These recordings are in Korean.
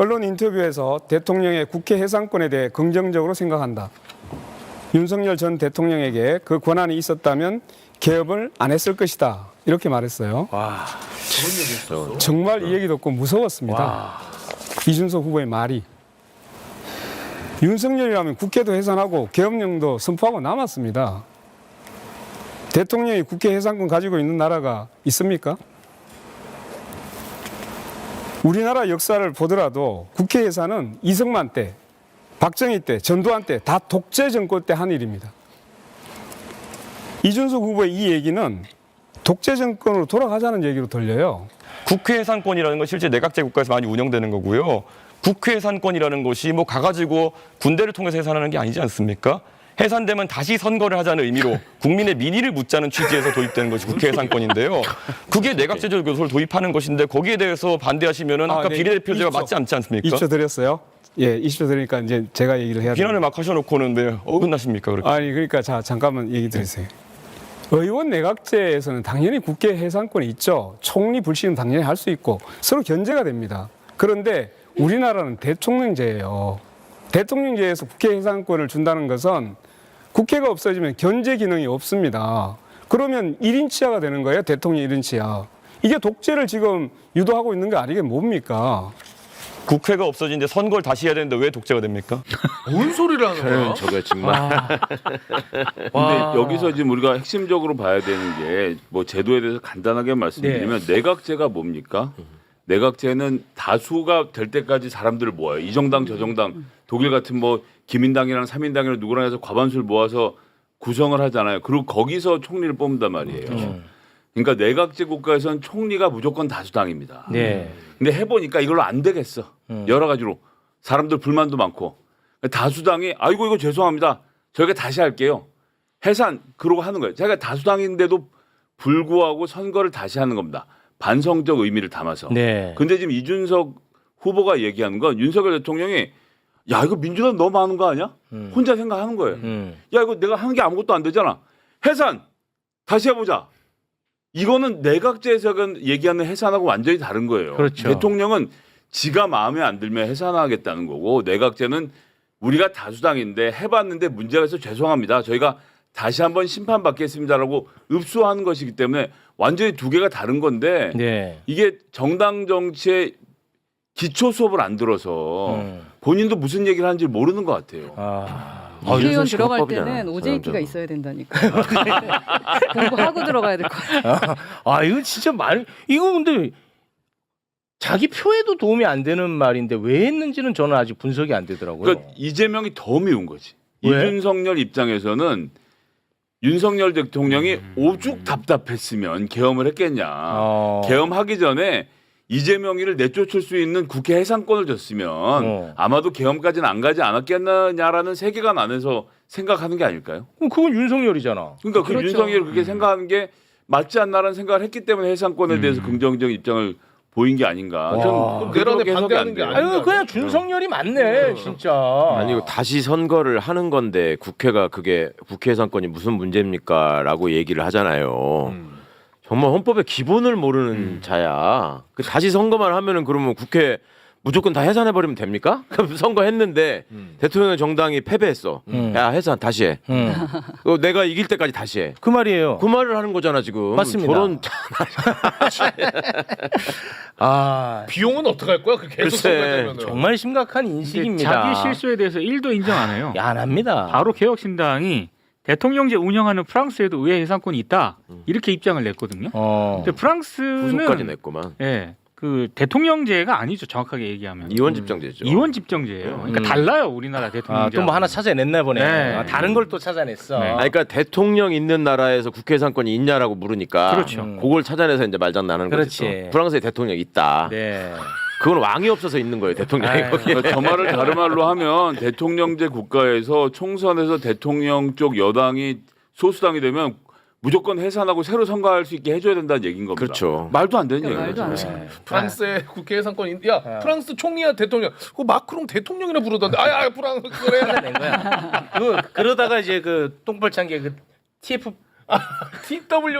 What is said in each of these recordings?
언론 인터뷰에서 대통령의 국회 해산권에 대해 긍정적으로 생각한다. 윤석열 전 대통령에게 그 권한이 있었다면 개업을 안 했을 것이다. 이렇게 말했어요. 와, 정말 이 얘기 듣고 무서웠습니다. 와. 이준석 후보의 말이. 윤석열이라면 국회도 해산하고 계엄령도 선포하고 남았습니다. 대통령이 국회 해산권 가지고 있는 나라가 있습니까? 우리나라 역사를 보더라도 국회 해산은 이승만 때, 박정희 때, 전두환 때 다 독재 정권 때 한 일입니다. 이준석 후보의 이 얘기는 독재 정권으로 돌아가자는 얘기로 들려요. 국회 해산권이라는 건 실제 내각제 국가에서 많이 운영되는 거고요. 국회 해산권이라는 것이 뭐 가가지고 군대를 통해서 해산하는 게 아니지 않습니까? 해산되면 다시 선거를 하자는 의미로 국민의 민의를 묻자는 취지에서 도입되는 것이 국회 해산권인데요. 그게 내각제적 요소를 도입하는 것인데 거기에 대해서 반대하시면은 아까 네. 비례대표제가 20초. 맞지 않지 않습니까? 20초 드렸어요. 예, 20초 드리니까 이제 제가 얘기를 해야 돼요. 비난을 막 하셔놓고는 왜 어긋나십니까? 그렇게. 아니 그러니까 자 잠깐만 얘기 드리세요. 의원 내각제에서는 당연히 국회 해산권이 있죠. 총리 불신은 당연히 할 수 있고 서로 견제가 됩니다. 그런데 우리나라는 대통령제예요. 대통령제에서 국회 해산권을 준다는 것은 국회가 없어지면 견제 기능이 없습니다. 그러면 1인 치하가 되는 거예요. 대통령 1인 치하. 이게 독재를 지금 유도하고 있는 게 아니게 뭡니까? 국회가 없어진데 선거를 다시 해야 되는데 왜 독재가 됩니까? 뭔 소리를 하는 거야? 저게 정말. 근데 여기서 지금 우리가 핵심적으로 봐야 되는 게 뭐 제도에 대해서 간단하게 말씀드리면 내각제가 뭡니까? 내각제는 다수가 될 때까지 사람들을 모아요. 이 정당 저 정당 독일 같은 뭐 기민당이랑 삼인당이랑 누구랑 해서 과반수를 모아서 구성을 하잖아요. 그리고 거기서 총리를 뽑는단 말이에요. 그러니까 내각제 국가에서는 총리가 무조건 다수당입니다. 네. 근데 해보니까 이걸로 안 되겠어. 여러 가지로 사람들 불만도 많고 다수당이 아이고 이거 죄송합니다. 저희가 다시 할게요. 해산 그러고 하는 거예요. 제가 다수당인데도 불구하고 선거를 다시 하는 겁니다. 반성적 의미를 담아서. 네. 근데 지금 이준석 후보가 얘기하는 건 윤석열 대통령이 야 이거 민주당 너무 많은 거 아니야? 혼자 생각하는 거예요. 야 이거 내가 하는 게 아무것도 안 되잖아. 해산 다시 해보자. 이거는 내각제에서 얘기하는 해산하고 완전히 다른 거예요. 그렇죠. 대통령은 지가 마음에 안 들면 해산하겠다는 거고 내각제는 우리가 다수당인데 해봤는데 문제가 있어서 죄송합니다. 저희가 다시 한번 심판받겠습니다라고 읍수하는 것이기 때문에 완전히 두 개가 다른 건데 네. 이게 정당 정치의 기초 수업을 안 들어서 본인도 무슨 얘기를 하는지 모르는 것 같아요. 국회의원 들어갈 때는 OJT가 있어야 된다니까. 공부하고 들어가야 될 것 같아요. 아, 이거 진짜 이거 근데 자기 표에도 도움이 안 되는 말인데 왜 했는지는 저는 아직 분석이 안 되더라고요. 그러니까 이재명이 더 미운 거지. 왜? 이준석열 입장에서는 윤석열 대통령이 오죽 답답했으면 계엄을 했겠냐. 계엄하기 전에 이재명이를 내쫓을 수 있는 국회 해산권을 줬으면 아마도 계엄까지는 안 가지 않았겠느냐라는 세계관 안에서 생각하는 게 아닐까요? 그럼 그건 윤석열이잖아. 그러니까 그 그렇죠. 윤석열이 그렇게 생각하는 게 맞지 않나라는 생각을 했기 때문에 해산권에 대해서 긍정적 입장을 보인 게 아닌가. 저는 내란에 그렇게 해석이 반대하는 안 게 돼요. 아니야. 아유, 그냥 준석열이 맞네, 진짜. 아니 이거 다시 선거를 하는 건데 국회가 그게 국회 해산권이 무슨 문제입니까라고 얘기를 하잖아요. 정말 헌법의 기본을 모르는 자야. 그 다시 선거만 하면은 그러면 국회 무조건 다 해산해 버리면 됩니까? 그럼 선거했는데 대통령 정당이 패배했어. 야 해산 다시 해. 내가 이길 때까지 다시 해. 그 말이에요. 그 말을 하는 거잖아 지금. 맞습니다. 저런 비용은 어떻게 할 거야? 그 계속 글쎄, 선거되면은. 정말 심각한 인식입니다. 자기 실수에 대해서 1도 인정 안 해요. 안 합니다. 바로 개혁신당이 대통령제 운영하는 프랑스에도 의회 해산권이 있다 이렇게 입장을 냈거든요. 근데 프랑스는 후속까지 냈구만. 예, 그 대통령제가 아니죠. 정확하게 얘기하면 이원 집정제죠. 이원 집정제예요. 그러니까 달라요 우리나라 대통령제. 또 뭐 하나 찾아냈나 보네. 네. 다른 걸 또 찾아냈어. 네. 아니, 그러니까 대통령 있는 나라에서 국회 해산권이 있냐라고 물으니까 그렇죠. 그걸 찾아내서 이제 말장난하는 그렇지. 거지. 또. 프랑스에 대통령이 있다. 네. 그건 왕이 없어서 있는 거예요, 대통령이. 아유. 거기에. 그러니까 저 말을 다른 말로 하면 대통령제 국가에서 총선에서 대통령 쪽 여당이 소수당이 되면 무조건 해산하고 새로 선거할 수 있게 해줘야 된다는 얘기인 겁니다. 그렇죠. 말도 안 되는 그러니까 얘기죠. 말도 안 돼. 프랑스의 국회 해산권이 야 프랑스 총리야 대통령. 그 마크롱 대통령이라 부르던데. 프랑스 그래. 찾아낸 거야. 그러다가 이제 그 똥벌창게 그 TF TW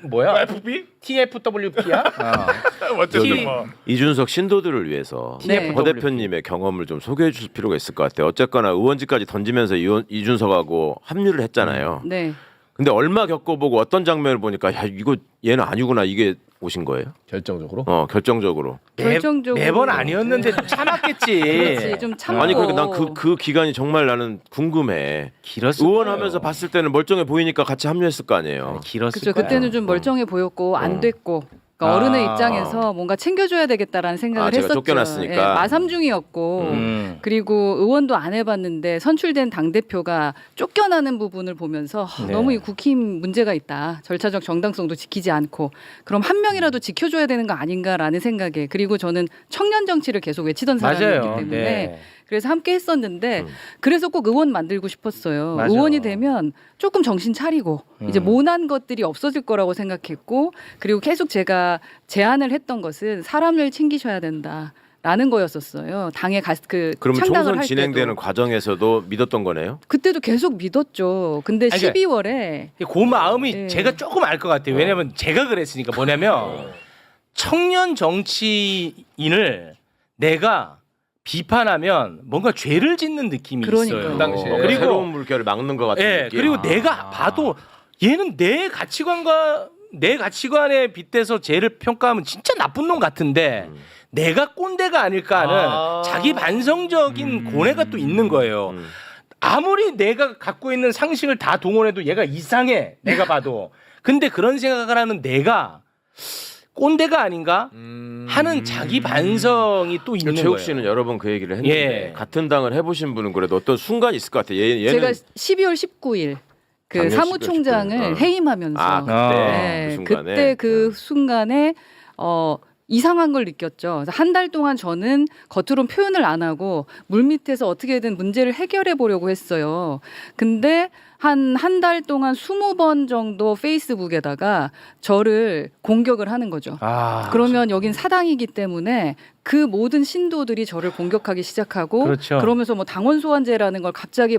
뭐야? FB? TFWP야? 어쨌든 뭐 이준석 신도들을 위해서 네. 허 대표님의 경험을 좀 소개해 주실 필요가 있을 것 같아요. 어쨌거나 의원직까지 던지면서 이준석하고 합류를 했잖아요. 네. 근데 얼마 겪어보고 어떤 장면을 보니까 야 이거 얘는 아니구나 이게 오신 거예요? 결정적으로. 결정적으로. 결정적으로 매번 아니었는데 참았겠지. 그렇지 좀 참고. 아니 그러니까 난 그 기간이 정말 나는 궁금해. 길었을 의원하면서 거예요. 봤을 때는 멀쩡해 보이니까 같이 합류했을 거 아니에요. 길었을 그렇죠. 거야. 그때는 좀 멀쩡해 보였고 안 됐고. 그러니까 어른의 입장에서 뭔가 챙겨줘야 되겠다라는 생각을 제가 했었죠. 쫓겨났으니까. 예, 마삼중이었고 그리고 의원도 안 해봤는데 선출된 당 대표가 쫓겨나는 부분을 보면서 네. 너무 이 국힘 문제가 있다. 절차적 정당성도 지키지 않고 그럼 한 명이라도 지켜줘야 되는 거 아닌가라는 생각에 그리고 저는 청년 정치를 계속 외치던 사람이었기 맞아요. 때문에. 네. 그래서 함께 했었는데 그래서 꼭 의원 만들고 싶었어요. 맞아. 의원이 되면 조금 정신 차리고 이제 모난 것들이 없어질 거라고 생각했고 그리고 계속 제가 제안을 했던 것은 사람을 챙기셔야 된다라는 거였었어요. 당에 그러면 창당을 총선 할 진행되는 때도. 과정에서도 믿었던 거네요? 그때도 계속 믿었죠. 근데 아니, 그러니까 12월에 그 마음이 네. 제가 조금 알 것 같아요. 왜냐면 제가 그랬으니까 뭐냐면 청년 정치인을 내가 비판하면 뭔가 죄를 짓는 느낌이 그러니까요. 있어요. 그 당시에. 그리고 새로운 물결을 막는 것 같은 예, 느낌. 그리고 내가 봐도 얘는 내 가치관에 빗대서 쟤를 평가하면 진짜 나쁜 놈 같은데 내가 꼰대가 아닐까 하는 자기 반성적인 고뇌가 또 있는 거예요. 아무리 내가 갖고 있는 상식을 다 동원해도 얘가 이상해. 내가 봐도. 근데 그런 생각을 하는 내가 꼰대가 아닌가 하는 자기 반성이 또 있는 최욱 거예요. 씨는 여러 번 그 얘기를 했는데 예. 같은 당을 해보신 분은 그래도 어떤 순간이 있을 것 같아요. 얘는 제가 12월 19일 그 작년 사무총장을 12월 19일. 해임하면서 그때 네, 그 순간에 그때 그 순간에 이상한 걸 느꼈죠. 한 달 동안 저는 겉으론 표현을 안 하고 물밑에서 어떻게든 문제를 해결해 보려고 했어요. 근데 한 달 동안 20번 정도 페이스북에다가 저를 공격을 하는 거죠. 그러면 여긴 사당이기 때문에 그 모든 신도들이 저를 공격하기 시작하고 그렇죠. 그러면서 뭐 당원 소환제라는 걸 갑자기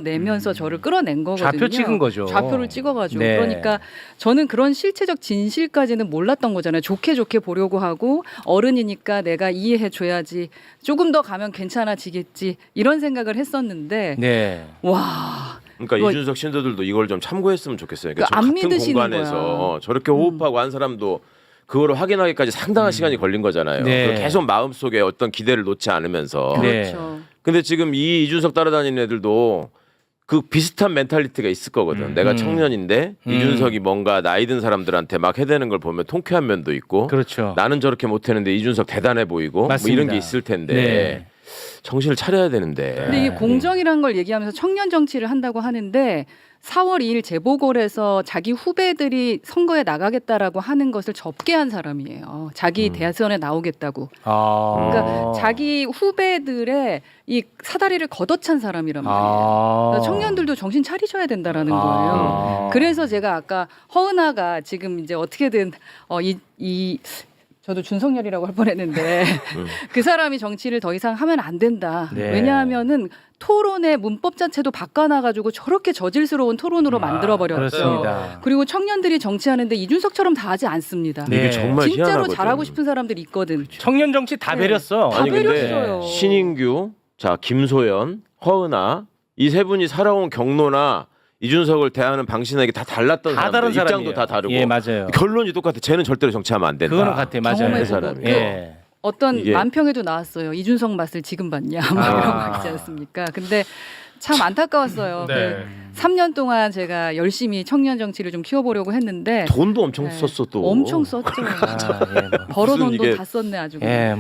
내면서 저를 끌어낸 거거든요. 좌표 찍은 거죠. 좌표를 찍어가지고 네. 그러니까 저는 그런 실체적 진실까지는 몰랐던 거잖아요. 좋게 보려고 하고 어른이니까 내가 이해해 줘야지 조금 더 가면 괜찮아지겠지 이런 생각을 했었는데 네. 와. 그러니까 이거- 이준석 신도들도 이걸 좀 참고했으면 좋겠어요. 그러니까 그 안 같은 믿으시는 공간에서 거야. 저렇게 호흡하고 한 사람도 그거를 확인하기까지 상당한 시간이 걸린 거잖아요. 네. 그걸 계속 마음속에 어떤 기대를 놓지 않으면서. 네. 그렇죠. 근데 지금 이 이준석 따라다니는 애들도 그 비슷한 멘탈리티가 있을 거거든. 내가 청년인데 이준석이 뭔가 나이 든 사람들한테 막 해대는 걸 보면 통쾌한 면도 있고 그렇죠. 나는 저렇게 못했는데 이준석 대단해 보이고 뭐 맞습니다. 이런 게 있을 텐데 네. 정신을 차려야 되는데. 근데 이게 공정이라는 걸 얘기하면서 청년 정치를 한다고 하는데 4월 2일 재보궐에서 자기 후배들이 선거에 나가겠다라고 하는 것을 접게한 사람이에요. 자기 대선에 나오겠다고. 그러니까 자기 후배들의 이 사다리를 걷어찬 사람이란 말이에요. 그러니까 청년들도 정신 차리셔야 된다라는 거예요. 그래서 제가 아까 허은하가 지금 이제 어떻게든 저도 준석열이라고 할 뻔했는데 그 사람이 정치를 더 이상 하면 안 된다. 네. 왜냐하면은 토론의 문법 자체도 바꿔놔가지고 저렇게 저질스러운 토론으로 만들어버렸죠. 그렇습니다. 그리고 청년들이 정치하는데 이준석처럼 다 하지 않습니다. 네. 이게 정말 진짜로 희한하거든. 잘하고 싶은 사람들이 있거든. 청년 정치 다 네. 배렸어. 다 아니 근데 배렸어요. 신인규, 자 김소연, 허은하 이 세 분이 살아온 경로나 이준석을 대하는 방식이 다 달랐던 다 사람들, 다른 입장도 사람이에요. 다 다르고 예, 맞아요. 결론이 똑같아. 쟤는 절대로 정치하면 안 된다. 그거는 같아, 맞아요. 경험해보고. 그 사람이. 예. 어떤 이게- 만평에도 나왔어요. 이준석 맛을 지금 봤냐 막 이런 거 있지 않습니까? 근데 참 안타까웠어요. 네. 그 3년 동안 제가 열심히 청년 정치를 좀 키워보려고 했는데 돈도 엄청 네. 썼어 또. 엄청 썼죠. 아, 예, 뭐. 벌어놓은 이게- 돈 다 썼네 아주. 그냥. 예,